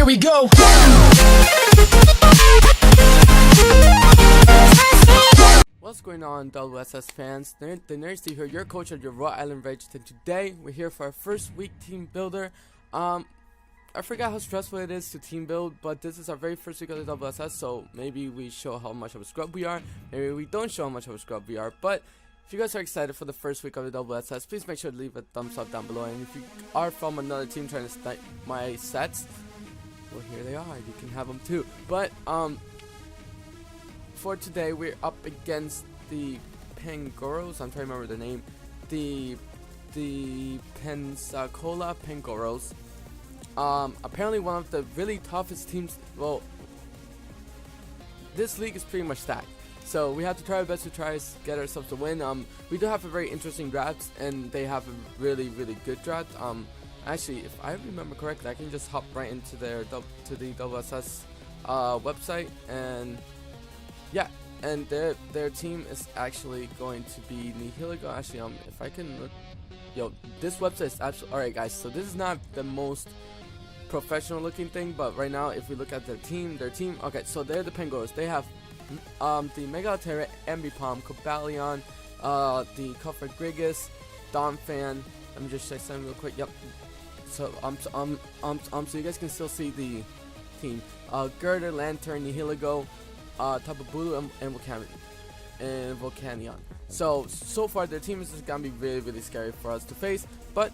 we go. What's going on, WSS fans? The Nerdsty here, your coach of your Rhode Island Regis, and today we're here for our first week team builder. I forgot how stressful it is to team build, but this is our very first week of the WSS, so maybe we show how much of a scrub we are, maybe we don't show how much of a scrub we are. But if you guys are excited for the first week of the WSS, please make sure to leave a thumbs up down below. And if you are from another team trying to snipe my sets, well, here they are, you can have them too. But for today, we're up against the Pangoros. I'm trying to remember the name. The Pensacola Pangoros. Apparently one of the really toughest teams. Well, this league is pretty much stacked, so we have to try our best to try to get ourselves a win. We do have a very interesting draft, and they have a really good draft. Actually, if I remember correctly, I can just hop right into the WSS website, and yeah, and their team is actually going to be Nihiligo. Actually, if I can look, this website is actually alright, guys. So this is not the most professional looking thing, but right now, if we look at their team, okay, so they're the Pangoros. They have the Mega Terra, Ambipom, Cobalion, the Cufford Regis, Donphan. Let me just check something real quick. Yep. So so you guys can still see the team. Girder, Lantern, Nihiligo, Tapu Bulu, and Volcanion. So far their team is just gonna be really scary for us to face, but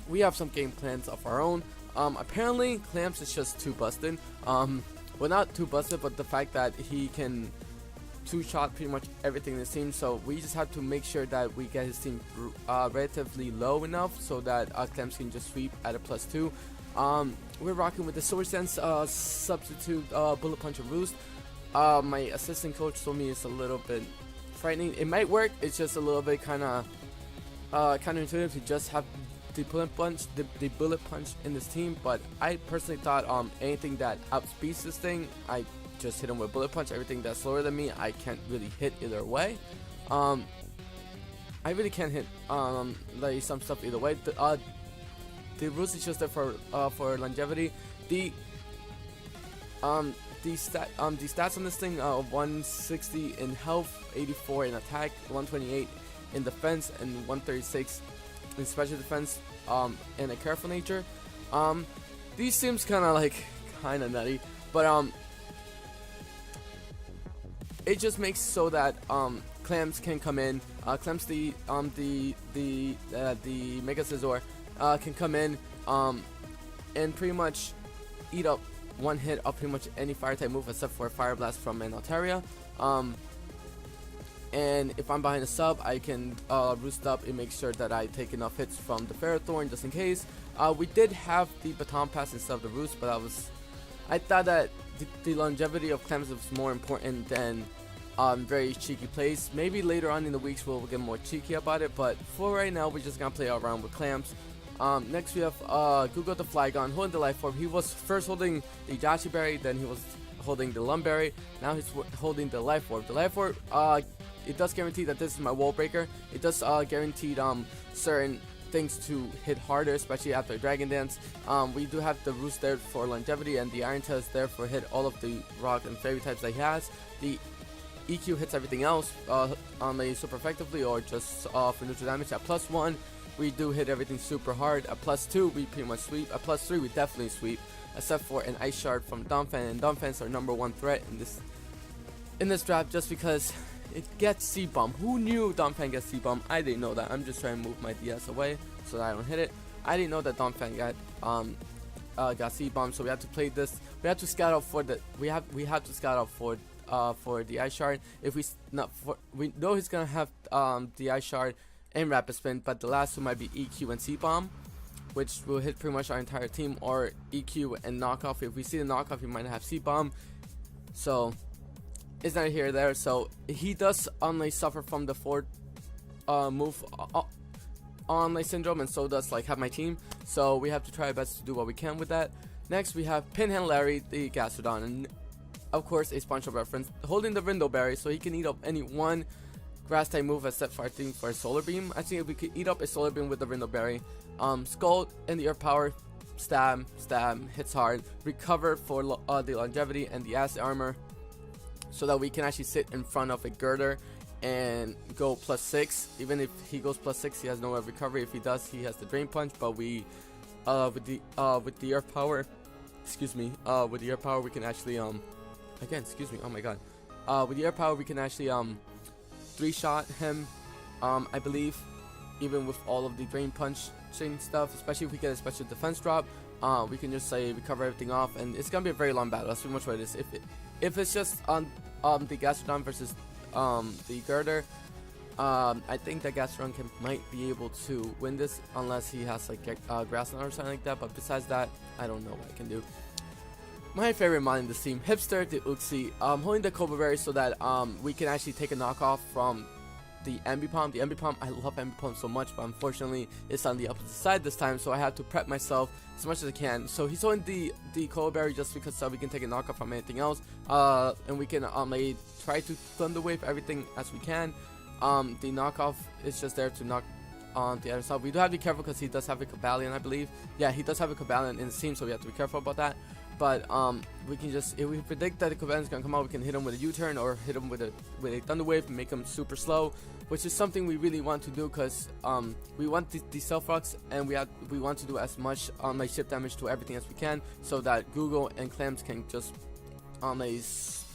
we have some game plans of our own. Apparently Clamps is just too busted. Well, not too busted, but the fact that he can two-shot pretty much everything in his team, so we just have to make sure that we get his team relatively low enough so that Clamps can just sweep at a +2. We're rocking with the Sword Sense substitute Bullet Punch and Roost. My assistant coach told me it's a little bit frightening. It might work, it's just a little bit kind of counterintuitive to just have the bullet punch in this team, but I personally thought anything that outspeeds this thing, I just hit him with bullet punch. Everything that's slower than me, I can't really hit either way. I really can't hit like some stuff either way. The Roost is just there for longevity. The stats on this thing, 160 in health, 84 in attack, 128 in defense, and 136 in special defense, and a careful nature. These seems kind of nutty, but it just makes so that Clamps can come in. Clamps the Mega Scizor can come in and pretty much eat up one hit of pretty much any fire type move except for Fire Blast from an Altaria. And if I'm behind a sub, I can roost up and make sure that I take enough hits from the Ferrothorn just in case. We did have the Baton Pass instead of the Roost, but I thought that the longevity of Clamps was more important than very cheeky plays. Maybe later on in the weeks we'll get more cheeky about it, but for right now we're just gonna play around with Clamps. Next we have Google the Flygon holding the Life Orb. He was first holding the Yashi Berry, then he was holding the Lumberry, now he's holding the Life Orb. The Life Orb, it does guarantee that this is my wall breaker. It does guarantee certain things to hit harder, especially after Dragon Dance. We do have the Roost there for longevity, and the Iron Tail is there for hit all of the rock and fairy types that he has. The EQ hits everything else super effectively, or just for neutral damage. At +1, we do hit everything super hard. At +2, we pretty much sweep. At +3, we definitely sweep, except for an Ice Shard from Donphan, and Donphan's our #1 threat in this draft, just because it gets C-Bomb. Who knew Donphan gets C-Bomb? I didn't know that. I'm just trying to move my DS away so that I don't hit it. I didn't know that Donphan got C-Bomb, so we have to play this. We have to scout out for the. We have to scout out for the Ice Shard. If we know he's gonna have the Ice Shard and Rapid Spin, but the last two might be EQ and C-Bomb, which will hit pretty much our entire team, or EQ and Knockoff. If we see the Knockoff, he might have C-Bomb. So it's not here or there. So he does only suffer from the 4 move on syndrome, and so does half my team. So we have to try our best to do what we can with that. Next we have Pinhead Larry, the Gastrodon, and of course a SpongeBob reference, holding the Rindleberry, so he can eat up any one grass type move except for I think for a Solar Beam. I think we could eat up a Solar Beam with the Rindleberry. Skull and the Earth Power stab, hits hard, recover for the longevity and the acid armor, so that we can actually sit in front of a girder and go +6. Even if he goes +6, he has no recovery. If he does, he has the drain punch. But we, with the earth power, with the air power, we can actually again, oh my god, with the air power, we can actually 3-shot him, I believe, even with all of the drain punching stuff. Especially if we get a special defense drop, we can just say recover everything off, and it's gonna be a very long battle. That's pretty much what it is. If it's just on the Gastrodon versus the girder, I think that Gastrodon might be able to win this, unless he has like Grassland or something like that. But besides that, I don't know what I can do. My favorite mod in this team, Hipster, the Uxie, holding the Cobra Berry so that we can actually take a knockoff from the Ambipom. The Ambipom, I love Ambipom so much, but unfortunately it's on the opposite side this time, so I have to prep myself as much as I can. So he's holding the Cobra Berry just because we can take a knockoff from anything else, and we can like, try to Thunder Wave everything as we can. The knockoff is just there to knock on the other side. We do have to be careful because he does have a Cabalion, I believe. Yeah, he does have a Cabalion in his team, so we have to be careful about that. But we can just, if we predict that the Cabalion is gonna come out, we can hit him with a U-turn or hit him with a Thunder Wave and make him super slow, which is something we really want to do, because we want the Stealth Rocks, and we want to do as much like chip damage to everything as we can, so that Google and Clams can just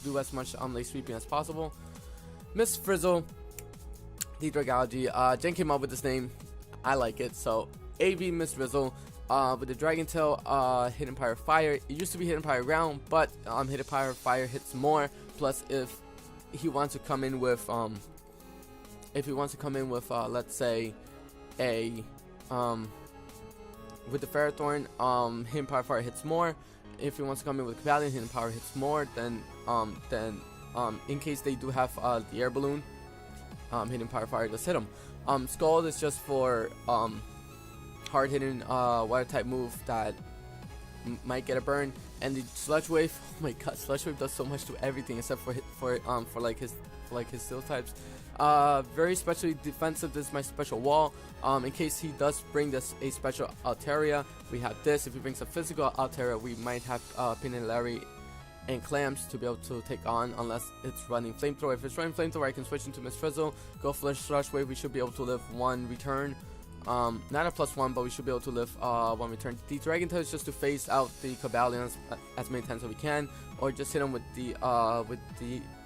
do as much like sweeping as possible. Miss Frizzle, the Dragology. Jen came up with this name. I like it. So AV Miss Frizzle. With the Dragon Tail, Hidden Pyre Fire. It used to be Hidden Pyre Ground, but Hidden Pyre Fire hits more. Plus, if he wants to come in with, let's say, with the Ferrothorn, Hidden Pyre Fire hits more. If he wants to come in with Cabalion, Hidden Power hits more. Then in case they do have the Air Balloon, Hidden Pyre Fire just hit him. Scald is just for hard hitting water type move that might get a burn, and the Sludge Wave, oh my god, Sludge Wave does so much to everything except for like his steel types. Very specially defensive. This is my special wall. In case he does bring this a special Altaria, we have this. If he brings a physical Altaria, we might have Pin and Larry and Clams to be able to take on, unless it's running Flamethrower. If it's running Flamethrower, I can switch into Miss Frizzle, go Flash Slush Wave. We should be able to live one return. Not a +1, but we should be able to live one return. The Dragon Tail is just to phase out the Cabalions as many times as we can, or just hit them with the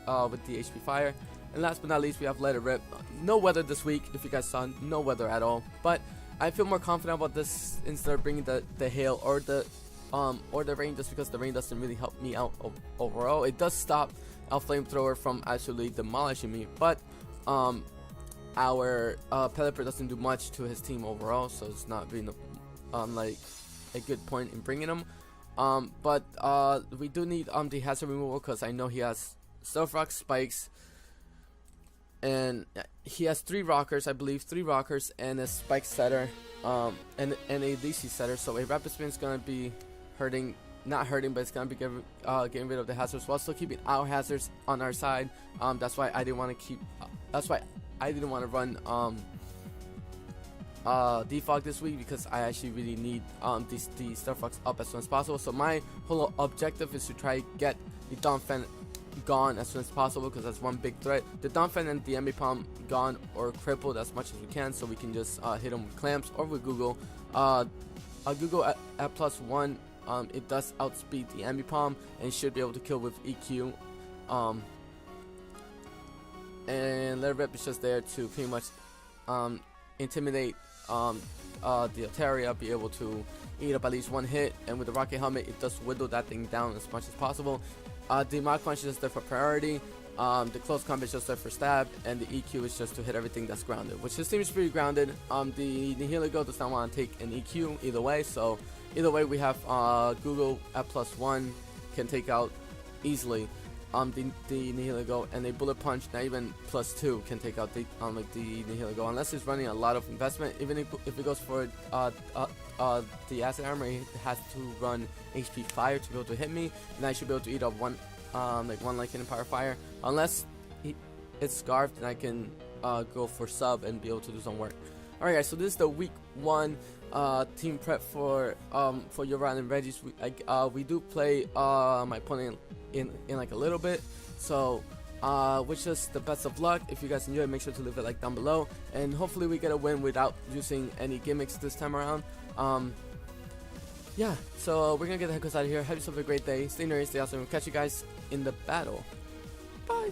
HP Fire. And last but not least, we have Let It Rip. No weather this week, if you guys saw, no weather at all. But I feel more confident about this instead of bringing the hail or the rain, just because the rain doesn't really help me out overall. It does stop our Flamethrower from actually demolishing me, but our Pelipper doesn't do much to his team overall, so it's not really like a good point in bringing him. But we do need the hazard removal, because I know he has Stealth Rock, Spikes, and he has 3 rockers, I believe, 3 rockers and a Spike setter, and a DC setter. So a Rapid Spin is gonna be hurting, not hurting, but it's gonna be getting rid of the hazards while still keeping our hazards on our side. That's why I didn't want to keep. That's why I didn't want to run Defog this week, because I actually really need the Stealth Rocks up as soon as possible. So my whole objective is to try to get the Donphan gone as soon as possible, because that's one big threat. The Donphan and the Ambipom gone or crippled as much as we can, so we can just hit them with Clamps or with Google. Google at +1, it does outspeed the Ambipom and should be able to kill with EQ. And Let It Rip is just there to pretty much intimidate the Altaria, be able to eat up at least one hit, and with the Rocket Helmet, it does whittle that thing down as much as possible. The Mach Punch is just there for priority, the Close Combat is just there for stab, and the EQ is just to hit everything that's grounded, which his team is pretty grounded. The Nihilego does not want to take an EQ either way, so either way we have Google at +1 can take out easily the Nihilego, and a Bullet Punch, not even +2, can take out the Nihilego, unless he's running a lot of investment. Even if it goes for the Acid Armor, he has to run HP Fire to be able to hit me, and I should be able to eat up one Hidden Pyre Fire, unless it's Scarfed, and I can go for sub and be able to do some work. Alright guys, so this is the week one team prep for your round in Regis. We do play my opponent in like a little bit, so wish us the best of luck. If you guys enjoy it, make sure to leave a like down below, and hopefully we get a win without using any gimmicks this time around. Yeah, so we're gonna get the heck out of here. Have yourself a great day. Stay nerdy, stay awesome. We'll catch you guys in the battle. Bye.